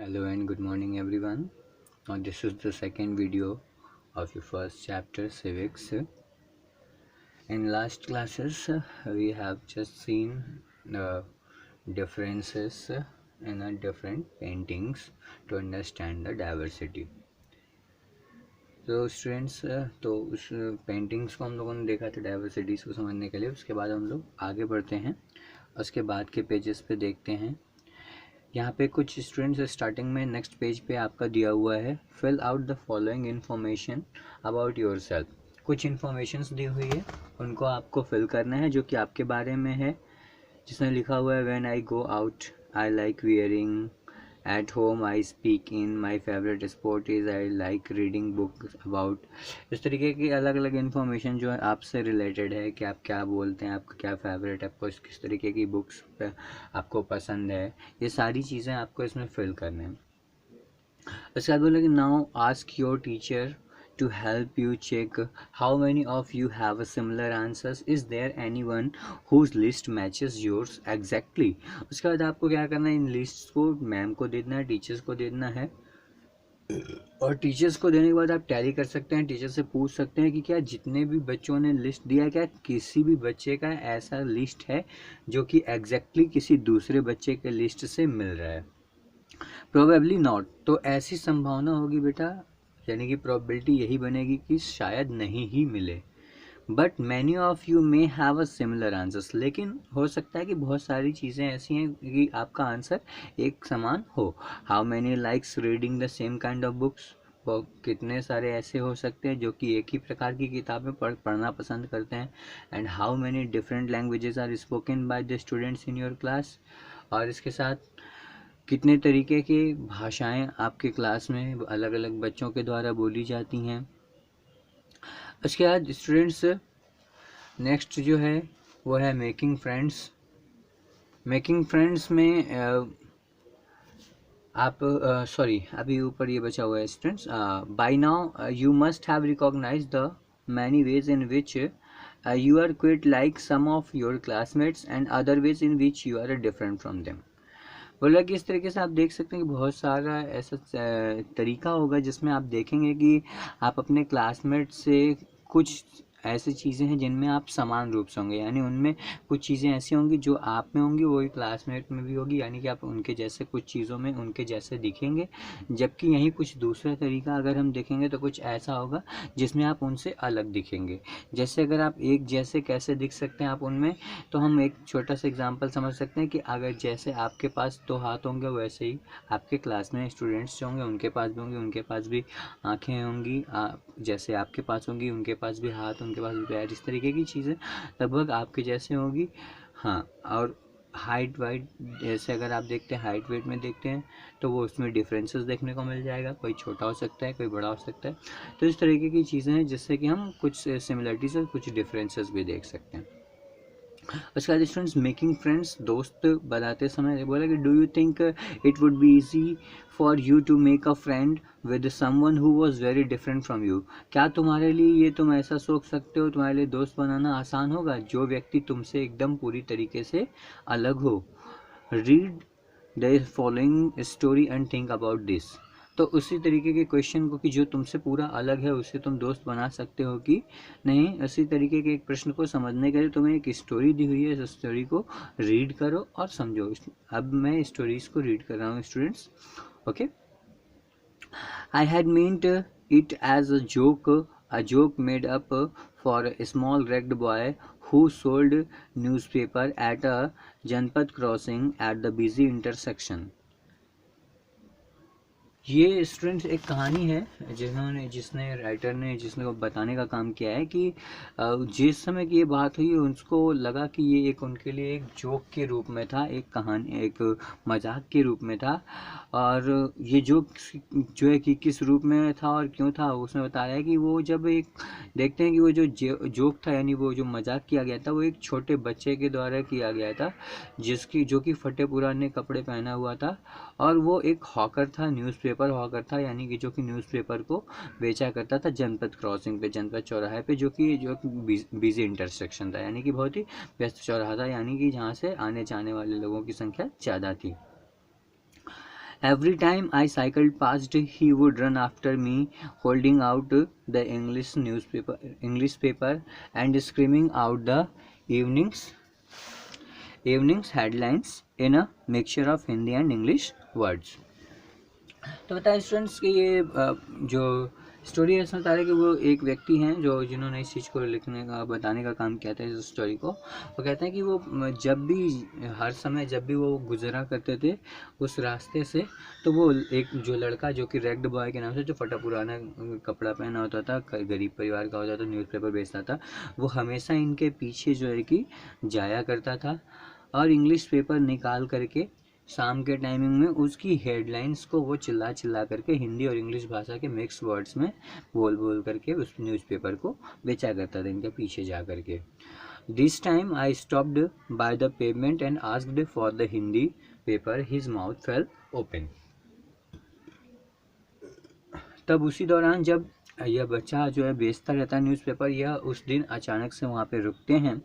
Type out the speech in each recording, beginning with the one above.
Hello and good morning everyone. Now this is the second video of your first chapter civics. In last classes we have just seen the differences in the different paintings to understand the diversity. तो students तो उस paintings को हम लोगों ने देखा था diversities को समझने के लिए। उसके बाद हम लोग आगे बढ़ते हैं, उसके बाद के पेजेस पे देखते हैं। यहाँ पे कुछ स्टूडेंट्स स्टार्टिंग में नेक्स्ट पेज पे आपका दिया हुआ है, fill out the following information about yourself. कुछ इन्फॉर्मेशंस दी हुई है, उनको आपको फिल करना है जो कि आपके बारे में है। जिसमें लिखा हुआ है when I go out I like wearing, at home I speak in, my favourite sport is I like reading book about. इस तरीके की अलग अलग इन्फॉर्मेशन जो है आपसे रिलेटेड है कि आप क्या बोलते हैं, आपका क्या फेवरेट है, आपको किस तरीके की बुक्स आपको पसंद है, ये सारी चीज़ें आपको इसमें फिल करना है। उसके बाद बोले कि now ask your teacher to help you check how many of you have a similar answers. Is there anyone whose list matches yours exactly? उसके बाद आपको क्या करना है, इन लिस्ट को मैम को देना है, टीचर्स को देना है, और टीचर्स को देने के बाद आप टैली कर सकते हैं, टीचर से पूछ सकते हैं कि क्या जितने भी बच्चों ने लिस्ट दिया क्या किसी भी बच्चे का ऐसा लिस्ट है जो कि एग्जैक्टली किसी दूसरे बच्चे के लिस्ट से मिल रहा है। प्रोबेबली नॉट, तो ऐसी संभावना होगी बेटा, यानी कि प्रोबेबिलिटी यही बनेगी कि शायद नहीं ही मिले। But many of you may have a similar answers, लेकिन हो सकता है कि बहुत सारी चीज़ें ऐसी हैं कि आपका आंसर एक समान हो। How many likes reading the same kind of books, कितने सारे ऐसे हो सकते हैं जो कि एक ही प्रकार की किताबें पढ़ना पसंद करते हैं। And how many different languages are spoken by the students in your class, और इसके साथ कितने तरीके की भाषाएं आपके क्लास में अलग अलग बच्चों के द्वारा बोली जाती हैं। उसके बाद स्टूडेंट्स नेक्स्ट जो है वो है मेकिंग फ्रेंड्स। मेकिंग फ्रेंड्स में आप सॉरी अभी ऊपर ये बचा हुआ है students, by now you must have recognise the many ways in which you are quite like some of your classmates and other ways in which you are different from them. बोला कि इस तरीके से आप देख सकते हैं कि बहुत सारा ऐसा तरीका होगा जिसमें आप देखेंगे कि आप अपने क्लासमेट से कुछ ऐसी चीज़ें हैं जिनमें आप समान रूप से होंगे, यानी उनमें कुछ चीज़ें ऐसी होंगी जो आप में होंगी वही क्लासमेट में भी होगी, यानी कि आप उनके जैसे कुछ चीज़ों में उनके जैसे दिखेंगे। जबकि यहीं कुछ दूसरा तरीका अगर हम देखेंगे तो कुछ ऐसा होगा जिसमें आप उनसे अलग दिखेंगे। जैसे अगर आप एक जैसे कैसे दिख सकते हैं आप उनमें, तो हम एक छोटा सा एग्जांपल समझ सकते हैं कि अगर जैसे आपके पास 2 हाथ होंगे वैसे ही आपके क्लास में स्टूडेंट्स जो होंगे उनके पास भी होंगे, उनके पास भी आँखें होंगी, जैसे आपके पास होंगी उनके पास भी हाथ, उनके पास भी पैर, इस तरीके की चीज़ें लगभग आपके जैसे होंगी। हाँ, और हाइट वाइट जैसे अगर आप देखते हैं हाइट वेट में देखते हैं तो वो उसमें डिफरेंसेस देखने को मिल जाएगा, कोई छोटा हो सकता है कोई बड़ा हो सकता है। तो इस तरीके की चीज़ें हैं जिससे कि हम कुछ सिमिलरिटीज़ और कुछ डिफरेंसेस भी देख सकते हैं। उसके बाद स्टूडेंट्स मेकिंग फ्रेंड्स, दोस्त बनाते समय बोला कि do you think it would be easy for you to make a friend with someone who was very different from you. क्या तुम्हारे लिए ये तुम ऐसा सोच सकते हो तुम्हारे लिए दोस्त बनाना आसान होगा जो व्यक्ति तुमसे एकदम पूरी तरीके से अलग हो। Read the following story and think about this. तो उसी तरीके के क्वेश्चन को कि जो तुमसे पूरा अलग है उससे तुम दोस्त बना सकते हो कि नहीं, उसी तरीके के एक प्रश्न को समझने के लिए तुम्हें एक स्टोरी दी हुई है, इस स्टोरी को रीड करो और समझो। अब मैं स्टोरीज को रीड कर रहा हूँ students. Okay, I had meant it as a joke made up for a small ragged boy who sold newspaper at a Janpat crossing at the busy intersection. ये स्टूडेंट्स एक कहानी है जिसने राइटर ने जिसने को बताने का काम किया है कि जिस समय की ये बात हुई उनको लगा कि ये एक उनके लिए एक जोक के रूप में था, एक कहानी एक मजाक के रूप में था। और ये जोक जो है कि किस रूप में था और क्यों था उसमें बताया है कि वो जब एक देखते हैं कि वो जो जोक था यानी वो जो मजाक किया गया था वो एक छोटे बच्चे के द्वारा किया गया था जो कि फटे पुराने कपड़े पहना हुआ था, और वो एक हॉकर था, न्यूज़पेपर हॉकर था, यानी कि जो कि न्यूज़पेपर को बेचा करता था जनपद क्रॉसिंग पे, जनपद चौराहे पे, जो बिजी इंटरसेक्शन था, यानी कि बहुत ही व्यस्त चौराहा था, यानी कि जहाँ से आने जाने वाले लोगों की संख्या ज़्यादा थी। Every time I cycled past, he would run after me, holding out the English paper and screaming out the evening's headlines in a mixture of Hindi and English words. तो बताएं स्टूडेंट्स कि ये जो स्टोरी है इसमें बता रहा है कि वो एक व्यक्ति हैं जिन्होंने इस चीज़ को लिखने का बताने का काम किया था इस स्टोरी को। वो कहते हैं कि वो जब भी हर समय जब भी वो गुजरा करते थे उस रास्ते से, तो वो एक जो लड़का जो कि रेग्ड बॉय के नाम से, जो फटा पुराना कपड़ा पहना होता था, गरीब परिवार का होता था, न्यूज़पेपर बेचता था, वो हमेशा इनके पीछे जो है कि जाया करता था और इंग्लिश पेपर निकाल करके शाम के टाइमिंग में उसकी हेडलाइंस को वो चिल्ला चिल्ला करके हिंदी और इंग्लिश भाषा के मिक्स वर्ड्स में बोल बोल करके उस न्यूज़पेपर को बेचा करता था इनके पीछे जा करके। This time I stopped by the payment and asked for the Hindi paper, his mouth fail open. तब उसी दौरान जब यह बच्चा जो है बेचता रहता है न्यूज़पेपर, यह उस दिन अचानक से वहाँ पे रुकते हैं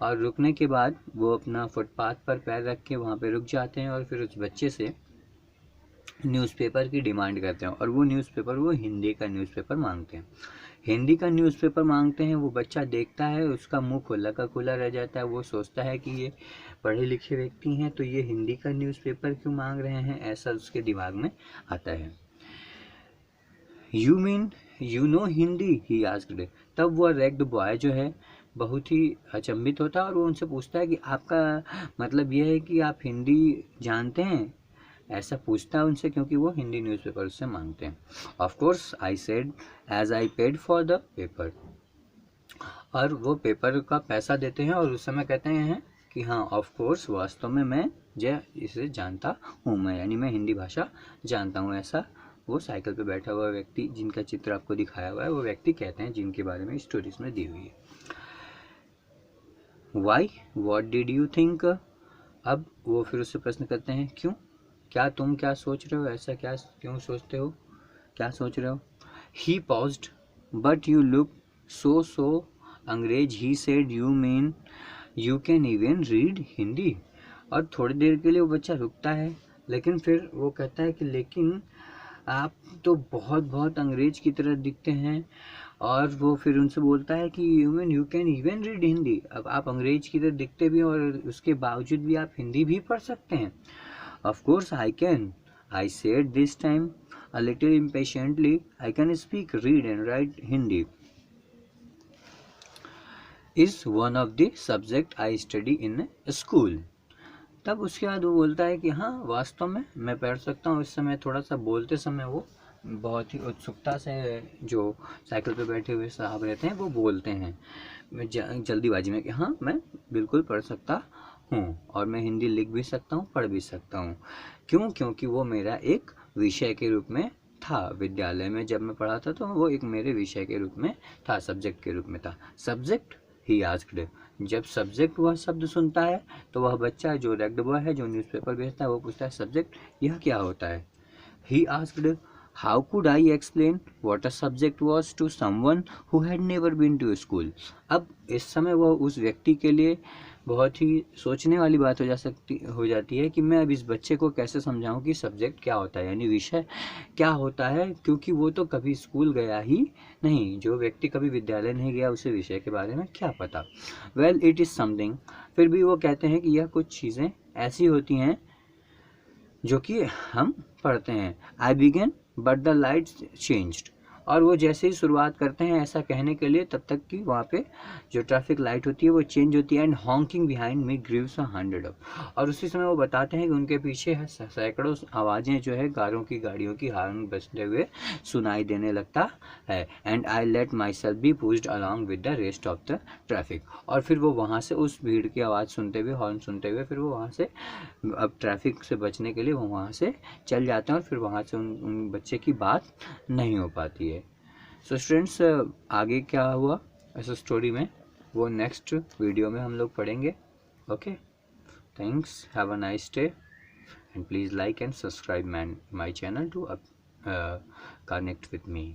और रुकने के बाद वो अपना फुटपाथ पर पैर रख के वहाँ पे रुक जाते हैं और फिर उस बच्चे से न्यूज़पेपर की डिमांड करते हैं और वो न्यूज़पेपर वो हिंदी का न्यूज़पेपर मांगते हैं। हिंदी का न्यूज़पेपर मांगते हैं, वो बच्चा देखता है, उसका मुंह खुला का खुला रह जाता है। वो सोचता है कि ये पढ़े लिखे व्यक्ति हैं तो ये हिंदी का न्यूज़पेपर क्यों मांग रहे हैं, ऐसा उसके दिमाग में आता है। You mean you know Hindi, he asked. तब वह रेग्ड बॉय जो है बहुत ही अचंभित होता है और वो उनसे पूछता है कि आपका मतलब यह है कि आप हिंदी जानते हैं, ऐसा पूछता है उनसे, क्योंकि वो हिंदी न्यूज़पेपर से मांगते हैं। Of course I said as I paid for the paper. और वो पेपर का पैसा देते हैं और उस समय कहते हैं कि हाँ ऑफ कोर्स, वास्तव में मैं इसे जानता हूँ, मैं यानी मैं हिंदी भाषा जानता हूँ, ऐसा वो साइकिल पे बैठा हुआ व्यक्ति जिनका चित्र आपको दिखाया हुआ है वो व्यक्ति कहते हैं, जिनके बारे में स्टोरीज में दी हुई है। Why what did you think. अब वो फिर उससे प्रश्न करते हैं क्यों, तुम क्या सोच रहे हो, ऐसा क्या क्यों सोचते हो, क्या सोच रहे हो। He paused but you look so अंग्रेज, he said you mean you can even read Hindi. और थोड़ी देर के लिए वो बच्चा रुकता है, लेकिन फिर वो कहता है कि लेकिन आप तो बहुत अंग्रेज की तरह दिखते हैं। और वो फिर उनसे बोलता है कि you can even read Hindi, अब आप अंग्रेज की तरह दिखते भी और उसके बावजूद भी आप हिंदी भी पढ़ सकते हैं। Of course I can, I said this time a little impatiently, I can speak, read and right Hindi is one of the subject I study in school. तब उसके बाद वो बोलता है कि हाँ वास्तव में मैं पढ़ सकता हूँ। इस समय थोड़ा सा बोलते समय वो बहुत ही उत्सुकता से, जो साइकिल पे बैठे हुए साहब रहते हैं वो बोलते हैं जल्दीबाजी में कि हाँ मैं बिल्कुल पढ़ सकता हूँ और मैं हिंदी लिख भी सकता हूँ, पढ़ भी सकता हूँ। क्यों, क्योंकि वो मेरा एक विषय के रूप में था। विद्यालय में जब मैं पढ़ा था तो वो एक मेरे विषय के रूप में था, सब्जेक्ट के रूप में था। Subject, he asked. जब सब्जेक्ट वह शब्द सुनता है तो वह बच्चा जो रेग्ड बॉय है, जो न्यूज़पेपर बेचता है, वो पूछता है सब्जेक्ट यह क्या होता है। He asked how could I explain what a subject was to someone who had never been to school. अब इस समय वह उस व्यक्ति के लिए बहुत ही सोचने वाली बात हो जाती है कि मैं अब इस बच्चे को कैसे समझाऊं कि सब्जेक्ट क्या होता है, यानी विषय क्या होता है, क्योंकि वो तो कभी स्कूल गया ही नहीं। जो व्यक्ति कभी विद्यालय नहीं गया उसे विषय के बारे में क्या पता। Well it is something. फिर भी वो कहते हैं कि यह कुछ चीज़ें ऐसी होती हैं जो कि हम पढ़ते हैं। I began but the lights changed. और वो जैसे ही शुरुआत करते हैं ऐसा कहने के लिए, तब तक कि वहाँ पे जो ट्रैफिक लाइट होती है वो चेंज होती है। And honking behind me Greaves 100 of. और उसी समय वो बताते हैं कि उनके पीछे सैकड़ों आवाज़ें जो है गाड़ियों की हॉर्न बजते हुए सुनाई देने लगता है। And I let my self be pushed along with the rest of the traffic. और फिर वो वहाँ से उस भीड़ की आवाज़ सुनते हुए, हॉर्न सुनते हुए, फिर वो वहाँ से अब ट्रैफिक से बचने के लिए वो वहाँ से चल जाते हैं और फिर वहाँ से उन बच्चे की बात नहीं हो पाती है। सो स्टूडेंट्स, आगे क्या हुआ इस स्टोरी में वो नेक्स्ट वीडियो में हम लोग पढ़ेंगे। Okay, thanks, have a nice day and please like and subscribe my channel to connect with me.